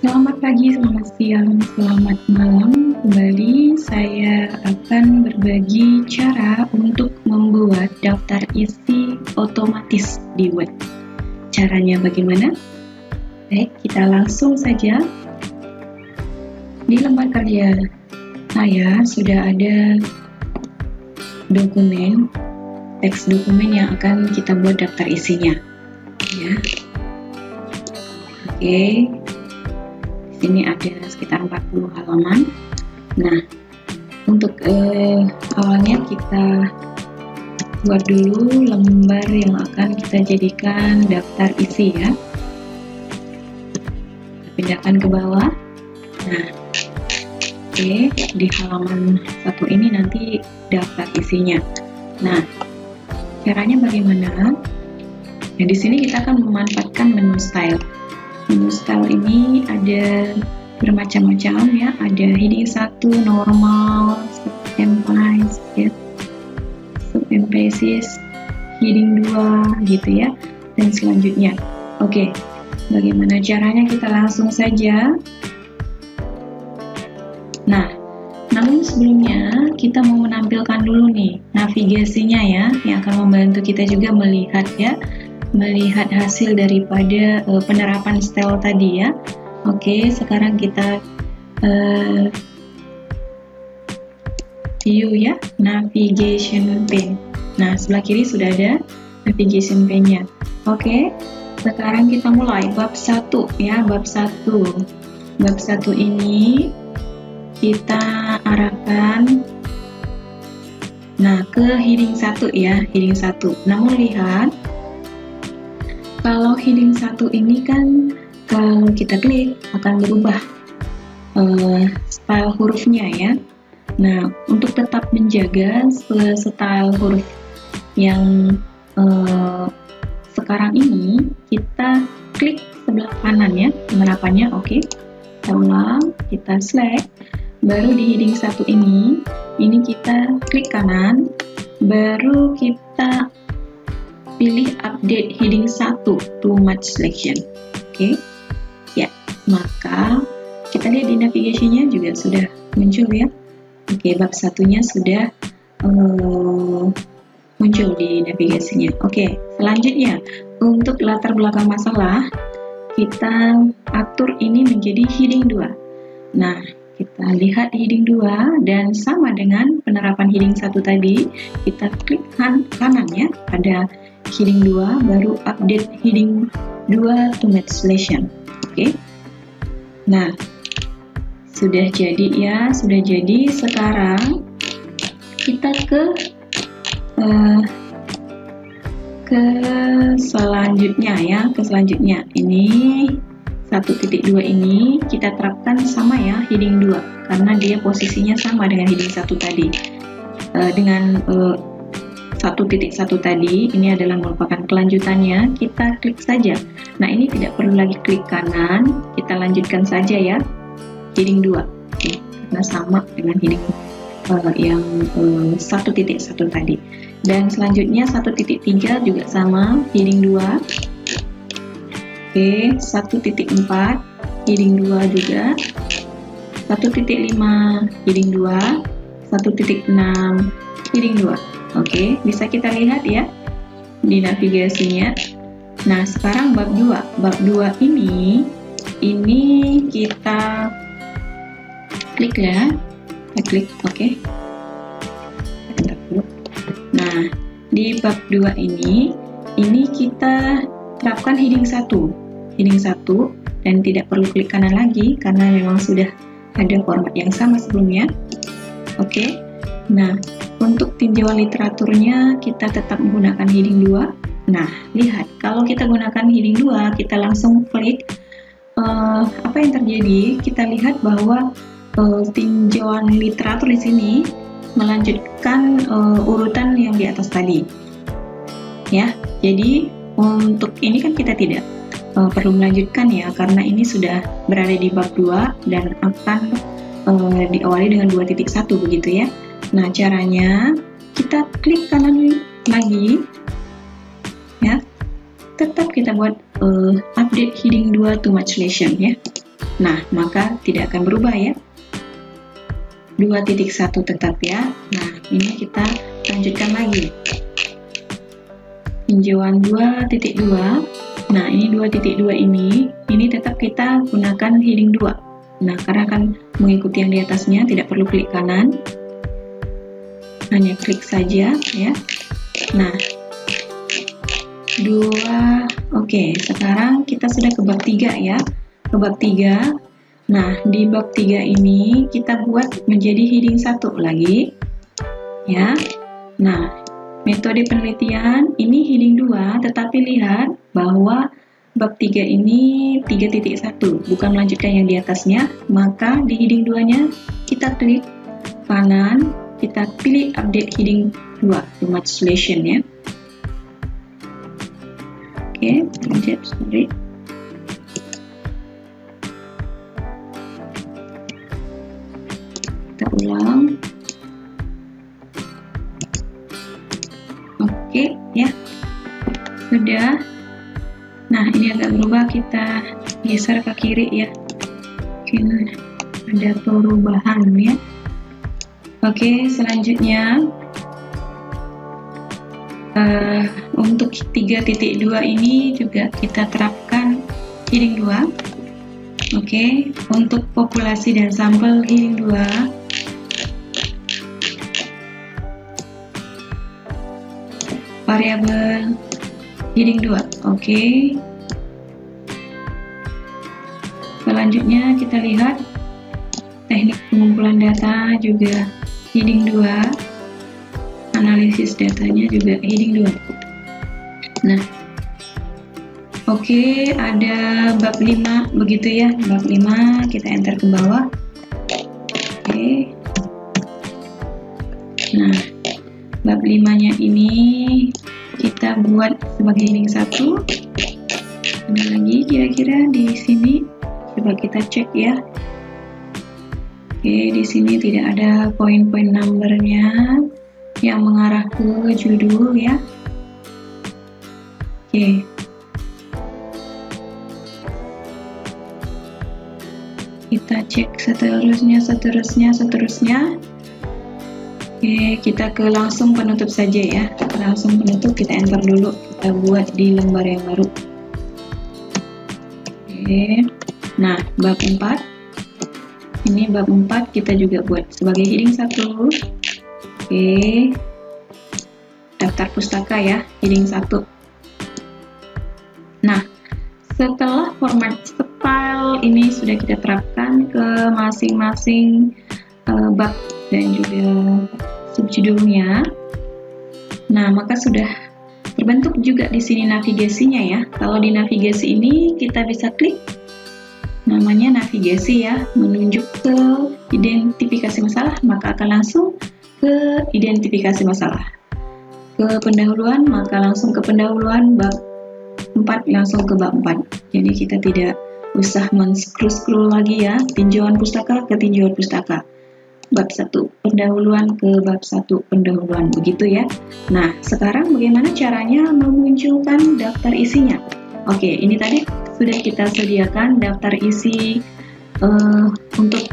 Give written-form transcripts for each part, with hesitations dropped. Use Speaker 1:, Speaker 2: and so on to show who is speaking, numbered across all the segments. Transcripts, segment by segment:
Speaker 1: Selamat pagi, selamat siang, selamat malam. Kembali saya akan berbagi cara untuk membuat daftar isi otomatis di Word. Caranya bagaimana? Baik, kita langsung saja. Di lembar kerja saya sudah ada dokumen, teks dokumen yang akan kita buat daftar isinya. Ya. Oke. Ini ada sekitar 40 halaman. Nah, untuk awalnya kita buat dulu lembar yang akan kita jadikan daftar isi ya. Kita pindahkan ke bawah. Nah, oke, di halaman 1 ini nanti daftar isinya. Nah, caranya bagaimana? Nah, di sini kita akan memanfaatkan menu style. Menu style ini ada bermacam-macam ya, ada heading 1, normal, sub-emphasis, ya, sub-emphasis, heading 2 gitu ya, dan selanjutnya. Oke, bagaimana caranya? Kita langsung saja. Nah, namun sebelumnya kita mau menampilkan dulu nih navigasinya ya, yang akan membantu kita juga melihat ya, melihat hasil daripada penerapan style tadi ya. Oke, sekarang kita view ya, navigation pane. Nah, sebelah kiri sudah ada navigation pane-nya. Oke, sekarang kita mulai bab 1 ya, bab 1. Bab 1 ini kita arahkan ke heading 1 ya, heading 1. Namun lihat, kalau heading 1 ini kan kalau kita klik akan berubah style hurufnya ya. Nah, untuk tetap menjaga style huruf yang sekarang ini, kita klik sebelah kanan ya, penerapannya. Oke, kita ulang, kita select, baru di heading 1 ini kita klik kanan, baru kita pilih update heading 1 too much selection. Oke, ya, maka kita lihat di navigasinya juga sudah muncul ya. Oke, bab satunya sudah muncul di navigasinya. Oke, selanjutnya untuk latar belakang masalah kita atur ini menjadi heading 2. Nah, kita lihat heading 2 dan sama dengan penerapan heading 1 tadi, kita klik kanan ya, pada heading 2, baru update heading 2 to match selection. Oke. Nah, sudah jadi ya, sudah jadi. Sekarang kita ke selanjutnya ya, ke selanjutnya. Ini 1.2 ini kita terapkan sama ya, heading 2, karena dia posisinya sama dengan heading 1 tadi. Dengan 1.1 tadi, ini adalah merupakan kelanjutannya, kita klik saja. Nah, ini tidak perlu lagi klik kanan, kita lanjutkan saja ya, heading 2. Oke, karena sama dengan heading yang 1.1 tadi. Dan selanjutnya 1.3 juga sama, heading 2. Oke, 1.4 heading 2 juga, 1.5 heading 2, 1.6 heading 2. Oke, bisa kita lihat ya di navigasinya. Nah, sekarang bab 2. Bab 2 ini kita klik ya. Kita klik, oke. Nah, di bab 2 ini kita terapkan heading 1. Heading 1 dan tidak perlu klik kanan lagi karena memang sudah ada format yang sama sebelumnya. Oke. Nah, untuk tinjauan literaturnya kita tetap menggunakan heading 2. Nah, lihat, kalau kita gunakan heading 2, kita langsung klik, apa yang terjadi? Kita lihat bahwa tinjauan literatur di sini melanjutkan urutan yang di atas tadi. Ya, jadi untuk ini kan kita tidak perlu melanjutkan ya, karena ini sudah berada di bab 2 dan akan diawali dengan 2.1 begitu ya. Nah, caranya kita klik kanan lagi ya, tetap kita buat update heading 2 to match selection ya. Nah, maka tidak akan berubah ya. 2.1 tetap ya. Nah, ini kita lanjutkan lagi. Tinjauan 2.2. Nah, ini 2.2 ini tetap kita gunakan heading 2. Nah, karena akan mengikuti yang di atasnya, tidak perlu klik kanan. Hanya klik saja ya. Nah, 2. Oke, sekarang kita sudah ke bab 3 ya. Ke bab 3. Nah, di bab 3 ini kita buat menjadi heading 1 lagi ya. Nah, metode penelitian ini heading 2, tetapi lihat bahwa bab 3 ini 3.1, bukan melanjutkan yang di atasnya, maka di heading 2-nya kita klik kanan, kita pilih update heading 2, Image Solution ya. Oke, lanjut, sorry. Kita ulang. Oke ya, sudah. Nah, ini agak berubah, kita geser ke kiri ya. Mungkin ada perubahan ya. Oke, selanjutnya untuk 3.2 ini juga kita terapkan heading 2. Oke, untuk populasi dan sampel heading 2. Variabel heading 2. Oke. Selanjutnya kita lihat teknik pengumpulan data juga heading 2. Analisis datanya juga heading 2. Nah, oke, ada bab 5 begitu ya. Bab 5 kita enter ke bawah. Oke. Nah, bab 5-nya ini kita buat sebagai heading 1. Ada lagi kira-kira di sini, coba kita cek ya. Oke, di sini tidak ada poin-poin numbernya yang mengarah ke judul ya. Oke. Kita cek seterusnya. Oke, kita ke langsung penutup saja ya. Langsung penutup, kita enter dulu, kita buat di lembar yang baru. Oke. Nah, bab 4. Ini bab 4 kita juga buat sebagai heading 1. Oke. Daftar pustaka ya, heading 1. Nah, setelah format style ini sudah kita terapkan ke masing-masing bab dan juga subjudulnya. Nah, maka sudah terbentuk juga di sini navigasinya ya. Kalau di navigasi ini kita bisa klik namanya navigasi ya, menunjuk ke identifikasi masalah, maka akan langsung ke identifikasi masalah. Ke pendahuluan, maka langsung ke pendahuluan bab 4, langsung ke bab 4. Jadi kita tidak usah men-scroll lagi ya, tinjauan pustaka ke tinjauan pustaka. Bab 1 pendahuluan ke bab 1 pendahuluan, begitu ya. Nah, sekarang bagaimana caranya memunculkan daftar isinya? Oke, ini tadi sudah kita sediakan daftar isi untuk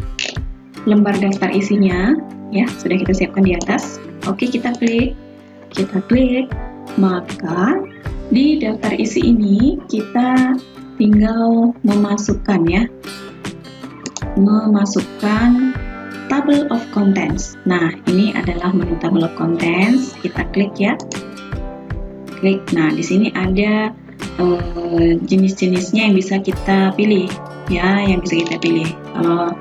Speaker 1: lembar daftar isinya ya, sudah kita siapkan di atas. Oke, kita klik, maka di daftar isi ini kita tinggal memasukkan ya, memasukkan table of contents. Nah, ini adalah menu table of contents. Kita klik ya, klik. Nah, di sini ada jenis-jenisnya yang bisa kita pilih ya, yang bisa kita pilih. Kalau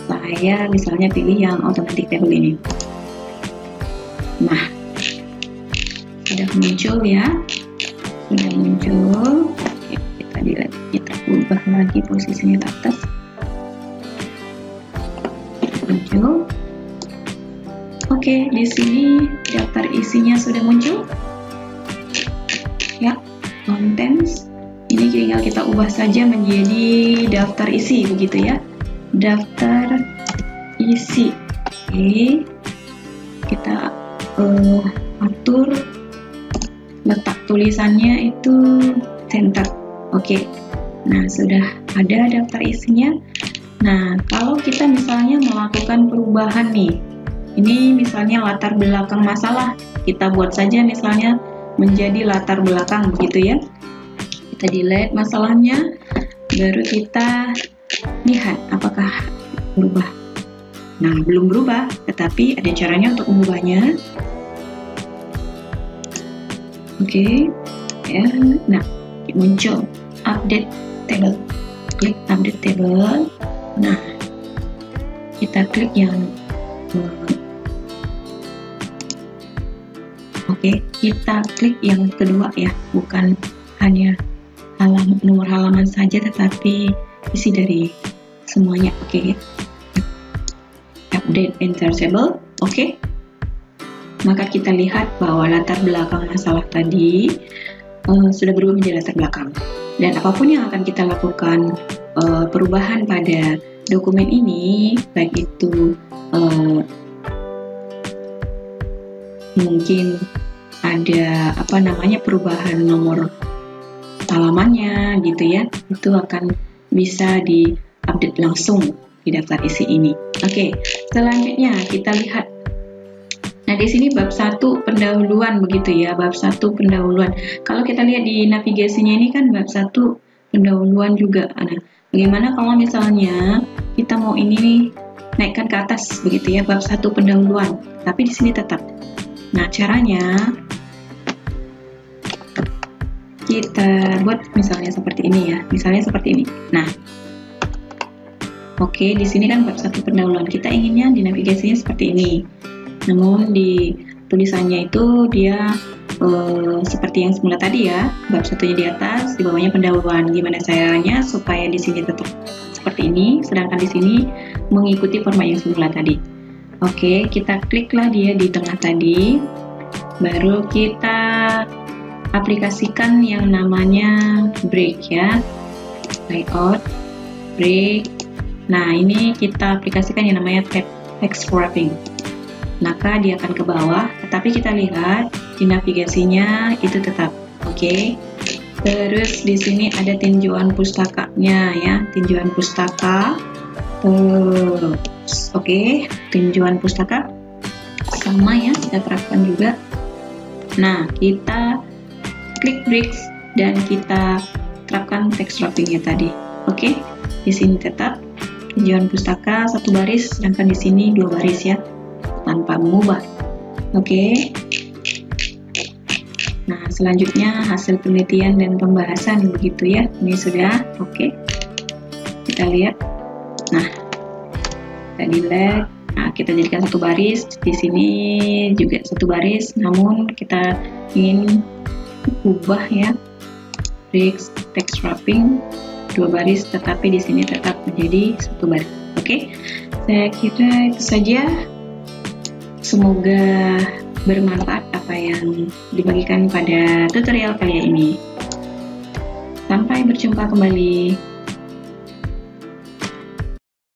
Speaker 1: saya misalnya pilih yang automatic table ini. Nah, sudah muncul ya, sudah muncul. Oke, kita ubah lagi posisinya ke atas. Muncul. Oke, di sini daftar isinya sudah muncul ya. Contents ini tinggal kita ubah saja menjadi daftar isi begitu ya, daftar isi. Oke, kita atur letak tulisannya itu center. Oke, nah sudah ada daftar isinya. Nah, kalau kita misalnya melakukan perubahan nih, ini misalnya latar belakang masalah, kita buat saja misalnya menjadi latar belakang begitu ya. Kita delete masalahnya, baru kita lihat apakah berubah. Nah, belum berubah, tetapi ada caranya untuk mengubahnya. Oke, ya. Nah, muncul update table. Klik update table. Nah, kita klik yang kita klik yang kedua ya, bukan hanya nomor halaman saja, tetapi isi dari semuanya. Update enter table. Maka kita lihat bahwa latar belakang masalah tadi sudah berubah menjadi latar belakang. Dan apapun yang akan kita lakukan perubahan pada dokumen ini, baik itu mungkin ada perubahan nomor halamannya gitu ya, itu akan bisa diupdate langsung di daftar isi ini. Selanjutnya kita lihat. Nah, di sini bab 1 pendahuluan begitu ya, bab 1 pendahuluan. Kalau kita lihat di navigasinya ini kan bab 1 pendahuluan juga. Nah, bagaimana kalau misalnya kita mau ini naikkan ke atas begitu ya, bab 1 pendahuluan, tapi di sini tetap. Nah, caranya kita buat misalnya seperti ini ya, Nah, di sini kan bab 1 pendahuluan, kita inginnya di navigasinya seperti ini. Namun di tulisannya itu dia seperti yang semula tadi ya, bab 1-nya di atas, di bawahnya pendahuluan. Gimana caranya supaya di sini tetap seperti ini, sedangkan di sini mengikuti format yang semula tadi. Kita kliklah dia di tengah tadi, baru kita aplikasikan yang namanya break ya, layout, break. Nah, ini kita aplikasikan yang namanya text wrapping. Maka dia akan ke bawah, tetapi kita lihat di navigasinya itu tetap. Terus di sini ada tinjauan pustakanya ya, tinjauan pustaka. Tinjauan pustaka sama ya, kita terapkan juga. Nah, kita klik breaks dan kita terapkan text wrappingnya tadi. Di sini tetap tinjauan pustaka 1 baris, sedangkan di sini 2 baris ya, tanpa mengubah. Nah, selanjutnya hasil penelitian dan pembahasan begitu ya. Ini sudah kita lihat. Nah, kita delete. Nah, kita jadikan 1 baris. Di sini juga 1 baris, namun kita ingin ubah ya, breaks text wrapping 2 baris, tetapi di sini tetap menjadi 1 baris. Saya kira itu saja. Semoga bermanfaat apa yang dibagikan pada tutorial kali ini. Sampai berjumpa kembali.